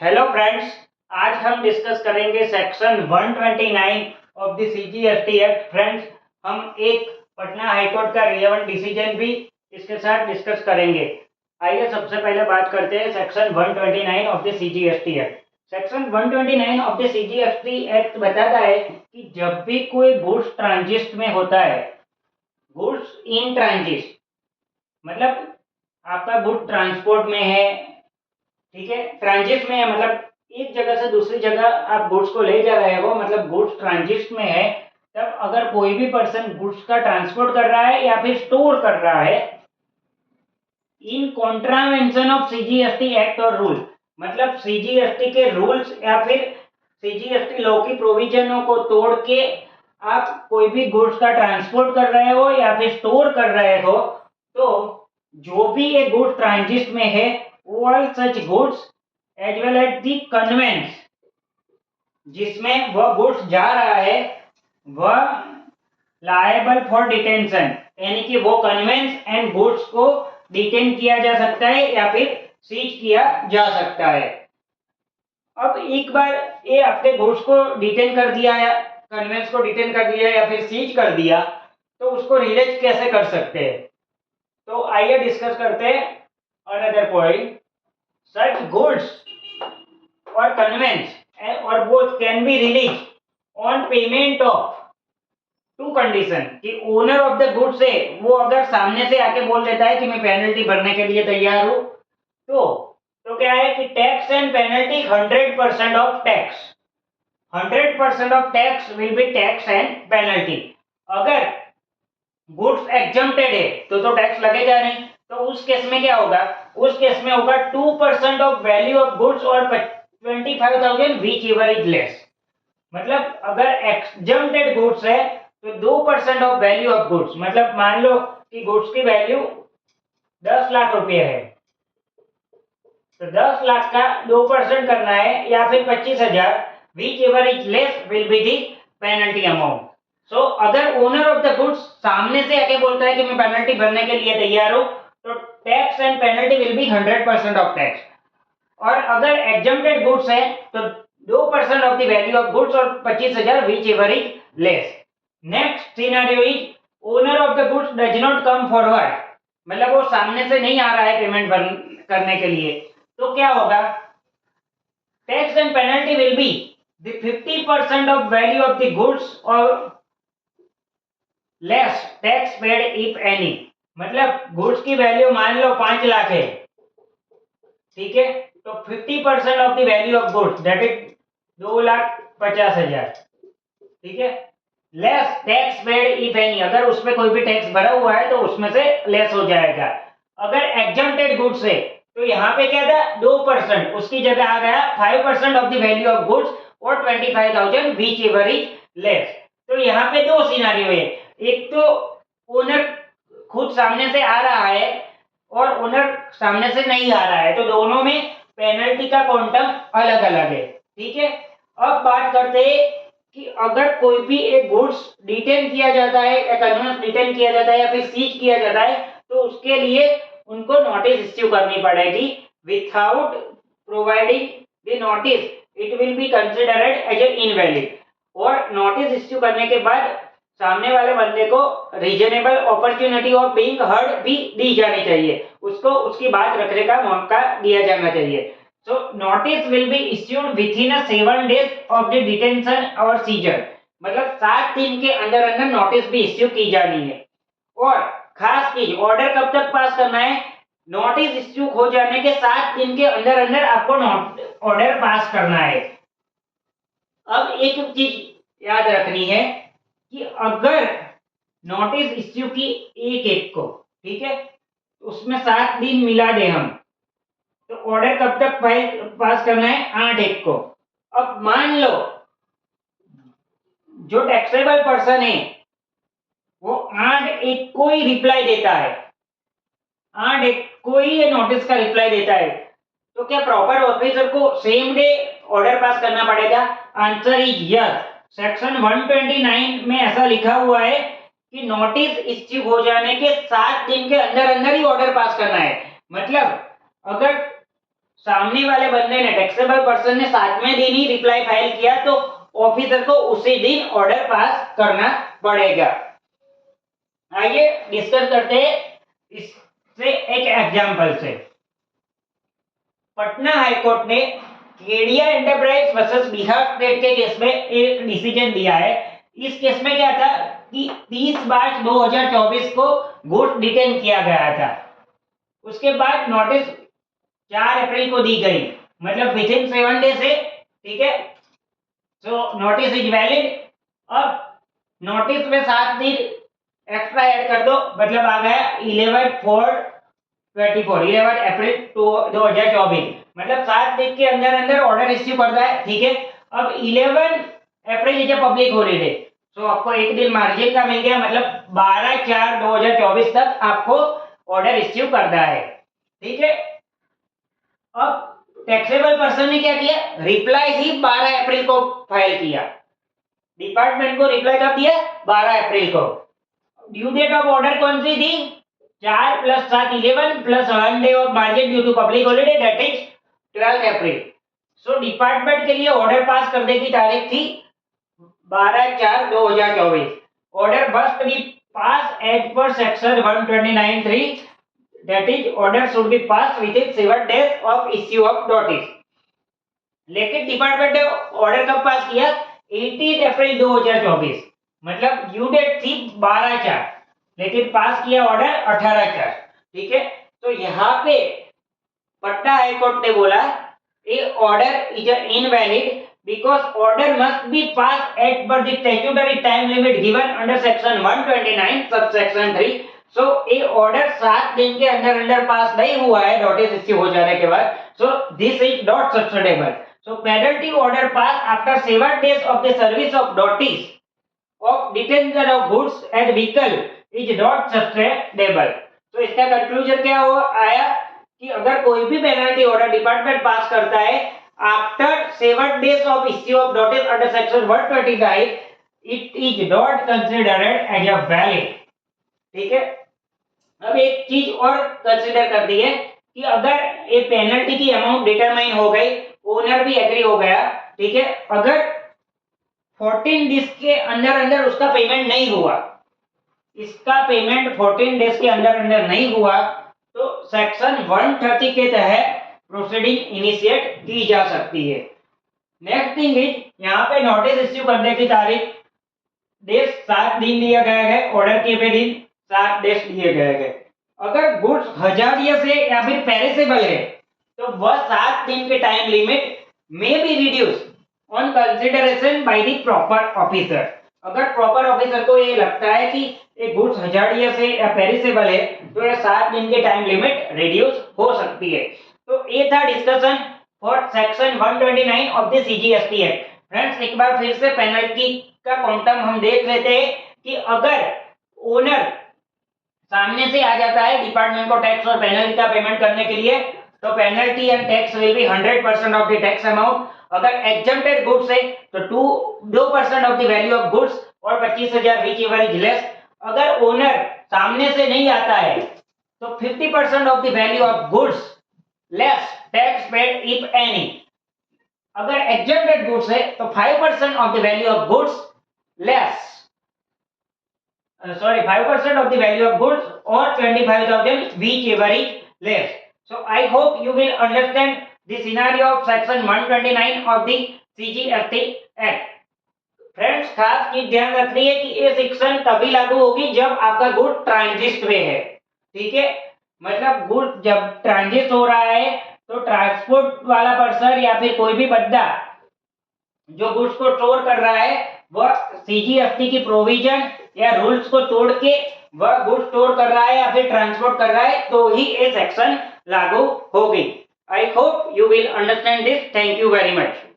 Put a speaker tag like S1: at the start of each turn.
S1: Hello friends, आज हम discuss करेंगे section 129 of the CGST act. Friends, हम एक पटना हाईकोर्ट का रिलेवेंट डिसीजन भी इसके साथ डिस्कस करेंगे। आइए सबसे पहले बात करते हैं section 129 of the CGST act. Section 129 of the CGST act बताता है कि जब भी कोई गुड्स ट्रांजिट में होता है, गुड्स इन ट्रांजिट मतलब आपका गुड ट्रांसपोर्ट में है, ठीक है, ट्रांजिट में है, मतलब एक जगह से दूसरी जगह आप गुड्स को ले जा रहे हो, मतलब गुड्स ट्रांजिट में है। तब अगर कोई भी पर्सन गुड्स का ट्रांसपोर्ट कर रहा है या फिर स्टोर कर रहा है इन कॉन्ट्रावेंशन ऑफ सीजीएसटी एक्ट और रूल, मतलब सीजीएसटी के रूल्स या फिर सीजीएसटी लॉ की प्रोविजनों को तोड़ के आप कोई भी गुड्स का ट्रांसपोर्ट कर रहे हो या फिर स्टोर कर रहे हो, तो जो भी ये गुड्स ट्रांजिट में है, all such goods as well as the conveyance जिसमें वह गुड्स जा रहा है वह लायबल फॉर डिटेंशन, यानी कि वो कन्वेंस एंड गुड्स को डिटेन किया जा सकता है या फिर सीज किया जा सकता है। अब एक बार ये आपके गुड्स को डिटेन कर दिया या कन्वेंस को डिटेन कर दिया या फिर सीज कर दिया, तो उसको रिलीज कैसे कर सकते हैं। तो आइए डिस्कस करते हैं another point. Such goods or conveyance or both can be released on payment of two condition कि ओनर ऑफ द गुड्स है वो अगर सामने से आके बोल देता है कि मैं पेनल्टी भरने के लिए तैयार हूं, तो क्या है कि tax and penalty 100% of tax, 100% of tax will be tax and penalty. अगर गुड्स एग्जम्प्टेड है तो टैक्स लगेगा नहीं, तो उस केस में क्या होगा, उस केस में होगा 2% ऑफ वैल्यू ऑफ गुड्स और 25,000 विच एवर इज लेस। मतलब अगर एग्जम्प्टेड गुड्स है तो 2% ऑफ वैल्यू ऑफ गुड्स, मतलब मान लो कि गुड्स की वैल्यू 10 लाख रुपए है, तो 10 लाख का 2% करना है या फिर 25,000 whichever is less will be the penalty amount. So अगर ओनर ऑफ द गुड्स सामने से आके बोलता है कि मैं पेनल्टी भरने के लिए तैयार हूं, तो tax and penalty will B 100% of tax. और अगर एग्जम्प्टेड गुड्स है तो 2% of the value of goods और 25,000 whichever is less. Next scenario is owner of the goods does not come forward, मतलब वो सामने से नहीं आ रहा है पेमेंट करने के लिए, तो क्या होगा, tax and penalty will be the 50% of value of the goods और less tax paid if any. मतलब गुड्स की वैल्यू मान लो 5 लाख है, ठीक है, तो 50% of the value of goods that is 2,50,000, ठीक है, less tax paid if any, अगर उसमें कोई भी टैक्स भरा हुआ है तो उसमें से लेस हो जाएगा। अगर एग्जम्प्टेड गुड्स है तो यहाँ पे क्या था 2%, उसकी जगह आ गया 5% of the value of goods और 25,000 विच एवर इज लेस। तो यहाँ पे दो सिनारियो है, एक तो ओनर खुद सामने से आ रहा है और ओनर सामने से नहीं आ रहा है, तो दोनों में पेनल्टी का क्वांटम अलग अलग है, ठीक है। अब बात करते हैं कि अगर कोई भी एक गुड्स डिटेन किया जाता है या कन्वेंस डिटेन किया जाता है या फिर सीज किया जाता है, तो उसके लिए उनको नोटिस इश्यू करनी पड़ेगी। Without providing the notice it will be considered as a invalid, और नोटिस इश्यू करने के बाद सामने वाले बंदे को reasonable opportunity of being heard भी दी जानी चाहिए, उसको उसकी बात रखने का मौका दिया जाना चाहिए। So notice will be issued within a 7 days of the detention or seizure, मतलब 7 दिन के अंदर अंदर नोटिस भी इश्यू की जानी है। और खास चीज, ऑर्डर कब तक पास करना है, नोटिस इश्यू हो जाने के 7 दिन के अंदर अंदर आपको ऑर्डर पास करना है। अब एक चीज याद रखनी है कि अगर नोटिस इश्यू की एक को, ठीक है, उसमें 7 दिन मिला दे हम, तो ऑर्डर कब तक पास करना है, 8/1 को। अब मान लो जो टैक्सेबल पर्सन है वो 8/1 को ही रिप्लाई देता है, 8/1 को ही नोटिस का रिप्लाई देता है, तो क्या प्रॉपर ऑफिसर को सेम डे ऑर्डर पास करना पड़ेगा? Answer is yes. सेक्शन 129 में ऐसा लिखा हुआ है कि नोटिस इश्यू हो जाने के 7 दिन के अंदर अंदर ही ऑर्डर पास करना है। मतलब अगर सामने वाले बंदे ने टैक्सेबल पर्सन ने 7वें दिन ही रिप्लाई फाइल किया तो ऑफिसर को उसी दिन ऑर्डर पास करना पड़ेगा। आइए डिस्कस करते हैं इससे एक एग्जांपल से। पटना हाईकोर्ट ने Kedia enterprise versus Bihar state के केस में एक डिसीजन दिया है। इस केस में क्या था कि 30 मार्च 2024 को गुड्स डिटेन किया गया था। उसके बाद नोटिस 4 अप्रैल को दी गई, मतलब विद इन 7 डेज है, ठीक है। सो नोटिस इज वैलिड। अब नोटिस में 7 दिन एक्स्ट्रा ऐड कर दो, मतलब आ गया 11 अप्रैल 2024, मतलब 7 दिन के अंदर अंदर ऑर्डर इश्यू करना है, ठीक है। अब 11 अप्रैल इज पब्लिक हॉलीडे, तो आपको एक दिन मार्जिन का मिल गया, मतलब 12/4/2024 तक आपको ऑर्डर इश्यू करना है, ठीक है। अब टैक्सेबल पर्सन ने क्या किया, रिप्लाई ही 12 अप्रैल को फाइल किया। डिपार्टमेंट को रिप्लाई कब दिया, 12 अप्रैल को। ड्यू डेट ऑफ ऑर्डर कौन सी थी, 4 + 7 11 + 1 day of margin due to public holiday, that is 12 April. So department के लिए ऑर्डर पास करने की तारीख थी 12/4/2024। Order must be pass as per section 129(3), that is order should be pass within 7 days of issue of notice. लेकिन department ने order कब pass किया, 18 अप्रैल 2024, मतलब ड्यू डेट थी 12/4, लेकिन पास किया ऑर्डर 18/4, ठीक है। तो यहाँ पे पटना हाईकोर्ट ने बोला a order is invalid because order must be passed as per the statutory time limit given under section 129 subsection 3। so ये ऑर्डर 7 दिन के अंदर अंदर पास नहीं हुआ है नोटिस इश्यू हो जाने के बाद, so this is not sustainable। so penalty order passed after 7 days of the service of notice of detention of goods and vehicle is not sustainable। तो इसका कंक्लूजन क्या हो आया कि अगर कोई भी पेनल्टी ऑर्डर डिपार्टमेंट पास करता है after 7 days of issue of notice under section 129, it is not considered as a valid, ठीक है। अब एक चीज और कंसीडर कर दी है कि अगर ये पेनल्टी की अमाउंट डिटरमाइन हो गई, ओनर भी एग्री हो गया, ठीक है, अगर 14 डेज के अंदर अंदर उसका पेमेंट नहीं हुआ, इसका पेमेंट 14 डेज के अंदर अंदर नहीं हुआ, तो सेक्शन 130 के तहत प्रोसीडिंग इनिशिएट की जा सकती है। नेक्स्ट थिंग इज, यहाँ पे नोटिस इश्यू करने की तारीख डेज 7 दिन दिया गया है, ऑर्डर किए हुए दिन 7 डेज दिए गए हैं। अगर गुड्स हजारियस है या फिर पेरिसेबल है तो वह 7 दिन के टाइम लिमिट में be reduce on consideration by the proper officer. अगर प्रॉपर ऑफिसर को ये लगता है कि ये गुड्स हजारियस है या पेरिसेबल है तो ये 7 दिन के टाइम लिमिट रिड्यूस हो सकती है। तो ये था discussion for section 129 of the CGST act. Friends एक बार फिर से पेनल्टी का क्वांटम हम देख लेते हैं कि अगर ओनर सामने से आ जाता है डिपार्टमेंट को टैक्स और पेनल्टी का पेमेंट करने के लिए, तो penalty and tax will be 100% of the tax amount. अगर एग्जम्प्टेड गुड्स है तो 2% of the value of goods और 25,000 व्हिच एवर इज लेस। अगर ओनर सामने से नहीं आता है तो 50% of the value of goods less tax paid if any। अगर exempted goods है तो 5% of the value of goods less 5% of the value of goods or 25,000 whichever is less। so I hope you will understand the scenario of section 129 of the CGST Act। Friends खास चीज ध्यान रखनी है कि ये section तभी लागू होगी जब आपका गुड ट्रांजिट में है, ठीक है। मतलब गुड जब ट्रांजिट हो रहा है तो ट्रांसपोर्ट वाला पर्सन या फिर कोई भी बंदा जो गुड्स को स्टोर कर रहा है वह सीजीएसटी की प्रोविजन या रूल्स को तोड़ के वह गुड्स स्टोर कर रहा है या फिर ट्रांसपोर्ट कर रहा है तो ही ये सेक्शन लागू होगी। I hope you will understand this. Thank you very much.